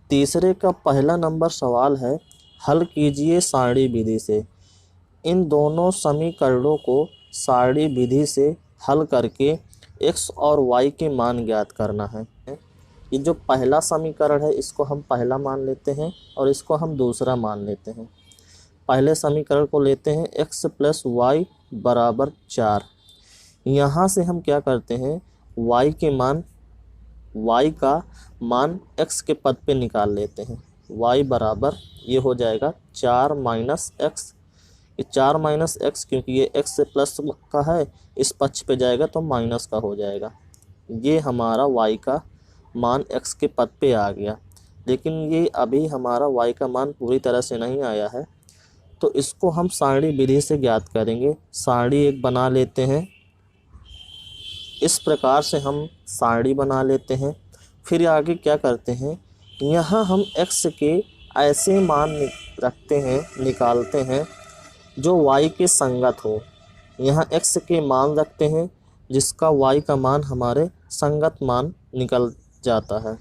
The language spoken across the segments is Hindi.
तीसरे का पहला नंबर सवाल है, हल कीजिए सारणी विधि से। इन दोनों समीकरणों को सारणी विधि से हल करके x और y के मान ज्ञात करना है। ये जो पहला समीकरण है इसको हम पहला मान लेते हैं और इसको हम दूसरा मान लेते हैं। पहले समीकरण को लेते हैं x + y = 4। यहाँ से हम क्या करते हैं, y का मान x के पद पे निकाल लेते हैं। y बराबर ये हो जाएगा 4 - x। ये 4 - x क्योंकि ये x से प्लस का है, इस पक्ष पे जाएगा तो माइनस का हो जाएगा। ये हमारा y का मान x के पद पे आ गया, लेकिन ये अभी हमारा y का मान पूरी तरह से नहीं आया है, तो इसको हम सारणी विधि से ज्ञात करेंगे। सारणी एक बना लेते हैं, इस प्रकार से हम सारणी बना लेते हैं। फिर आगे क्या करते हैं, यहाँ हम x के ऐसे मान रखते हैं, निकालते हैं जो y के संगत हो। यहाँ x के मान रखते हैं जिसका y का मान हमारे संगत मान निकल जाता है।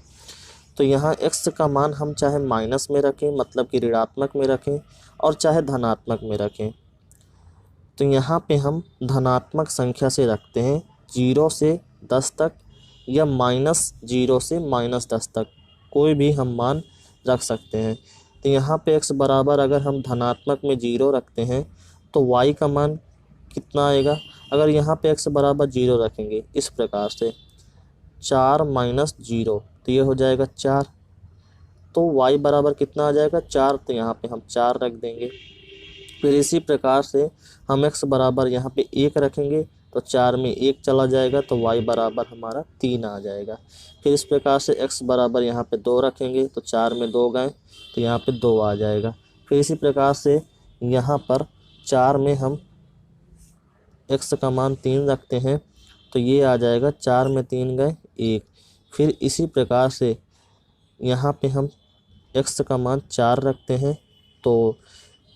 तो यहाँ x का मान हम चाहे माइनस में रखें, मतलब कि ऋणात्मक में रखें, और चाहे धनात्मक में रखें। तो यहाँ पे हम धनात्मक संख्या से रखते हैं 0 से 10 तक, या -0 से -10 तक, कोई भी हम मान रख सकते हैं। तो यहाँ पे x बराबर अगर हम धनात्मक में 0 रखते हैं तो y का मान कितना आएगा। अगर यहाँ पे x बराबर 0 रखेंगे इस प्रकार से 4 - 0, तो ये हो जाएगा 4। तो y बराबर कितना आ जाएगा, 4। तो यहाँ पे हम 4 रख देंगे। फिर इसी प्रकार से हम x बराबर यहाँ पे 1 रखेंगे तो 4 में 1 चला जाएगा, तो y बराबर हमारा 3 आ जाएगा। फिर इस प्रकार से x बराबर यहाँ पे 2 रखेंगे तो 4 में 2 गए तो यहाँ पे 2 आ जाएगा। फिर इसी प्रकार से यहाँ पर 4 में हम x का मान 3 रखते हैं तो ये आ जाएगा, 4 में 3 गए 1। फिर इसी प्रकार से यहाँ पे हम x का मान 4 रखते हैं तो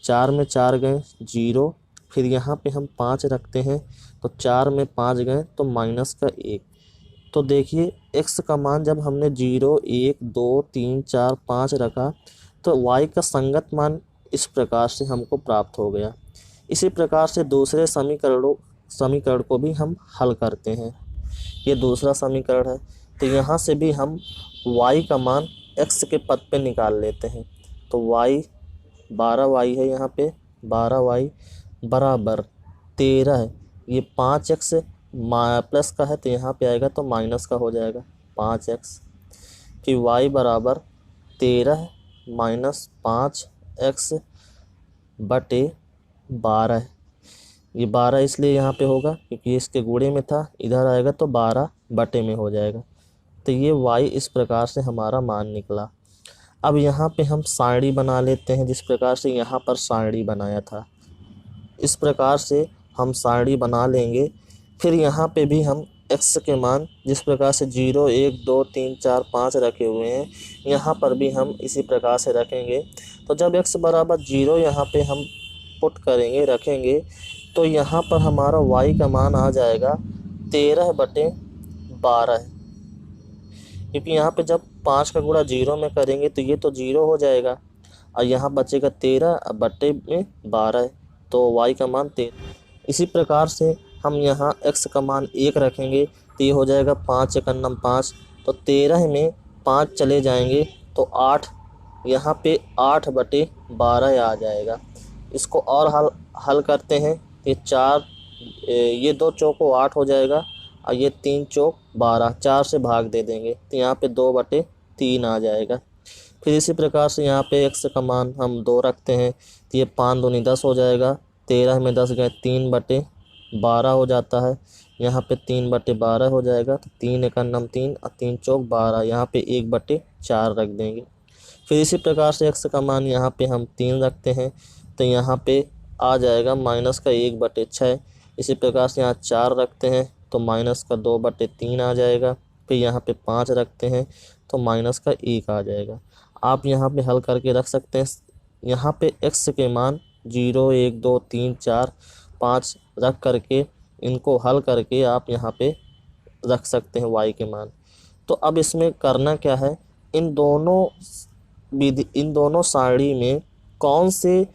4 में 4 गए 0। फिर यहाँ पे हम 5 रखते हैं तो 4 में 5 गए तो -1। तो देखिए x का मान जब हमने 0, 1, 2, 3, 4, 5 रखा तो y का संगत मान इस प्रकार से हमको प्राप्त हो गया। इसी प्रकार से दूसरे समीकरण को भी हम हल करते हैं। ये दूसरा समीकरण है, तो यहाँ से भी हम y का मान x के पद पे निकाल लेते हैं। तो y 12y है, यहाँ पे 12y बराबर 13 है। ये 5x प्लस का है तो यहाँ पे आएगा तो माइनस का हो जाएगा 5x। फिर y बराबर 13 - 5x बटे 12 है। ये 12 इसलिए यहाँ पे होगा क्योंकि इसके गुणे में था, इधर आएगा तो 12 बटे में हो जाएगा। तो ये y इस प्रकार से हमारा मान निकला। अब यहाँ पे हम सारणी बना लेते हैं, जिस प्रकार से यहाँ पर सारणी बनाया था इस प्रकार से हम सारणी बना लेंगे। फिर यहाँ पे भी हम x के मान जिस प्रकार से 0, 1, 2, 3, 4, 5 रखे हुए हैं, यहाँ पर भी हम इसी प्रकार से रखेंगे। तो जब x बराबर 0 यहाँ पे हम पुट करेंगे, रखेंगे, तो यहाँ पर हमारा y का मान आ जाएगा 13 बटे 12, क्योंकि यहाँ पे जब 5 का गुणा 0 में करेंगे तो ये तो 0 हो जाएगा और यहाँ बचेगा 13 बटे में 12, तो y का मान 13। इसी प्रकार से हम यहाँ x का मान 1 रखेंगे तो ये हो जाएगा 5 × 9 5, तो 13 में 5 चले जाएंगे तो 8, यहाँ पे 8 बटे 12 आ जाएगा। इसको और हल करते हैं, ये 2 चौको 8 हो जाएगा और ये 3 चौक 12, 4 से भाग दे देंगे तो यहाँ पे 2 बटे 3 आ जाएगा। फिर इसी प्रकार से यहाँ पे x का मान हम 2 रखते हैं तो ये 5 दूनी 10 हो जाएगा, 13 में 10 गए 3 बटे 12 हो जाता है, यहाँ पे 3 बटे 12 हो जाएगा। तो 3 × 9 3 और 3 चौक 12, यहाँ पे 1 बटे 4 रख देंगे। फिर इसी प्रकार से x का मान यहाँ पे हम 3 रखते हैं तो यहाँ पे आ जाएगा -1 बटे 6। इसी प्रकार से यहाँ 4 रखते हैं तो -2 बटे 3 आ जाएगा। फिर यहाँ पे 5 रखते हैं तो -1 आ जाएगा। आप यहाँ पे हल करके रख सकते हैं। यहाँ पे x के मान 0, 1, 2, 3, 4, 5 रख करके इनको हल करके आप यहाँ पे रख सकते हैं y के मान। तो अब इसमें करना क्या है, इन दोनों विधि, इन दोनों सारणी में कौन से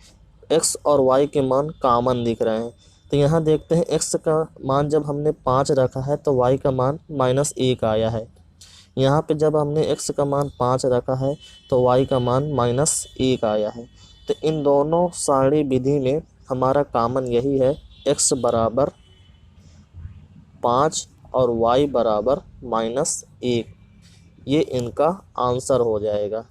x और y के मान कॉमन दिख रहे हैं। तो यहाँ देखते हैं x का मान जब हमने 5 रखा है तो y का मान -1 आया है। यहाँ पे जब हमने x का मान 5 रखा है तो y का मान -1 आया है। तो इन दोनों सारणी विधि में हमारा कॉमन यही है, x बराबर 5 और y बराबर -1। ये इनका आंसर हो जाएगा।